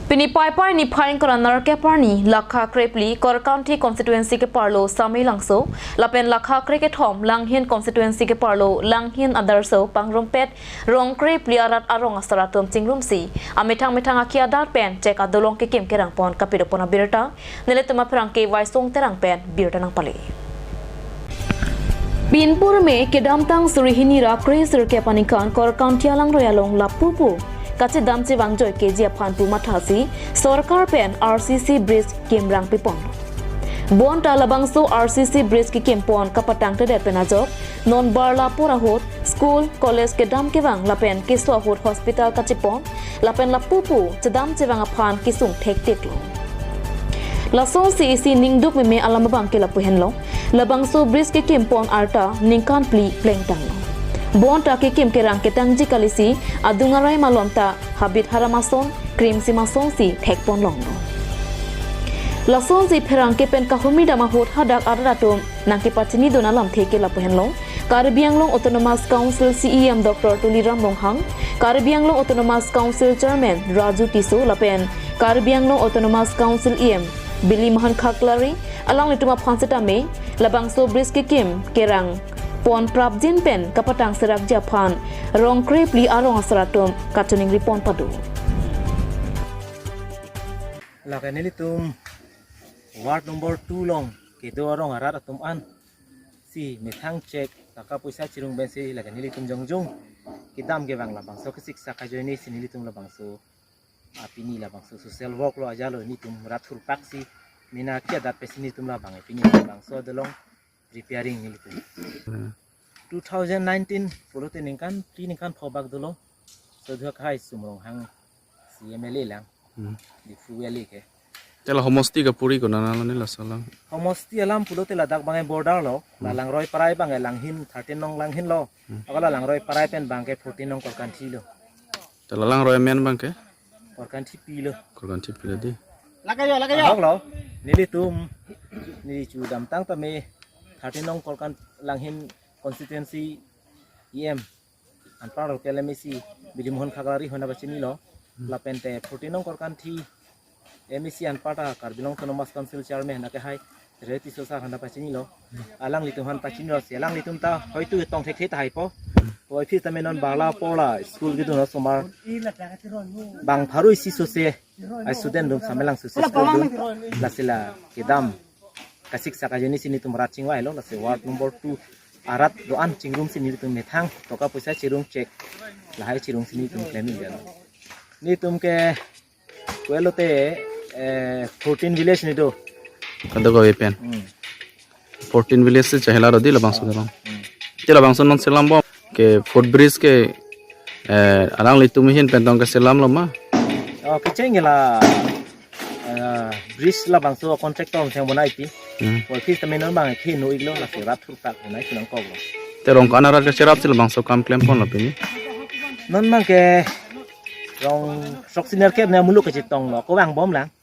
Pini pai ni phain karanar ke parni lakha krepli kor county constituency ke parlo samai langso lapen lakha kre ke thom langhian constituency ke parlo langhian adarso pangrompet rong krepli arat arong asaratom chingrum si amethang akia dar pen cek adolong ke kem kerang pon kapidopona birta nele tama prang ke waisong terang pen birta nang pale Binpur में केदामतांग सुरिहिनी राक्रे सिरके पनिकान कोर काउंटियालांग रोयालोंग लापुपु kache damche wangjoy kejia phanpu mathasi sarkar pen RCC bridge kemrang pipon bon talabangso RCC bridge ki kempon kapatang te pena job non barla pora hot school college ke dam ke wang lapen ke so hot hospital kachipon lapen lapupu chedam chewang aphan kisung thek tek lo lasong si ningduk me alamabang ke lapu henlo labangso bridge ke kempon arta ningkan pli plengtang lo Bon take kim kerang ketangji kalisi adungarai malomta habit haramason krim si masong si thekpon longno Lason si pherang ke pen kahumi dama hot hadak aratum nangki pachini donalam theke lapuhenlong Karbianglong Autonomous Council CEM Dr. Tuliram Longhang Karbianglong Autonomous Council Chairman Raju Tiso lapen Karbianglong Autonomous Council EM Billy Mahan Khaklari alang lituma phanseta me labangso bris ke kim kerang Pon prabjin pen kapatang serak Japan rong krepli arong asratum kacuning ripon padu. Lakan ini tum ward number 2 long kedo arong arat atum an si methang cek taka puisa cirung bensi lakan ini tum jongjong kitam ke bang labang so kesik sakajo ini sini tum labang so apini labang so social work lo aja lo ini tum ratul paksi mina kia dat pesini tum labang apini labang so delong repairing ini tu 2019 puluh tiningkan phobak dulu so dua kai sumrong hang CMLA lang di fueli ke tela homosti ka puri ko nana ni la salang homosti alam puluh tela dak bangai border lo lang roi parai bangai langhin 13 nong langhin lo akala lang roi parai pen bangke 14 nong korkan thi lo tela lang roy men bangke korkan thi pi lo di lagayo lo nili tum ni chu dam tang ta me 13 nong korkan langhin constituency EM anpar KLMC Bilimohon Khaklari hona bachini lo lapente 14 nong korkan thi MEC anpata Karbilong Autonomous Council Chairman nake hai reti sosa hona bachini lo alang litum han bachini lo selang litum ta hoitu tong thek thek hai po hoi phi tamenon bala pola school gidu no somar bang pharui si sose ai student dum samelang sose school dum lasila kedam kasik sakajeni sini tum raching wai lo lase ward number 2 arat doan cingrum sini tum methang toka puisa cirung cek lahai cirung sini tum claiming dia ni tum ke kuelote 14 village ni do kado ko pen 14 village se chahela rodi labang so dong tela bang son non selam bo ke foot bridge ke arang litum hin pentong ke selam lo ma kecengela bridge la bang so contractor thang bonai ti Wah kita menon bang kino iglo la serat turtak bonai kunang kog lo terong kana rat ke serap sil bang so kam claim pon la pini non mang ke rong sok siner ke na mulu ke citong lo ko bang bom lang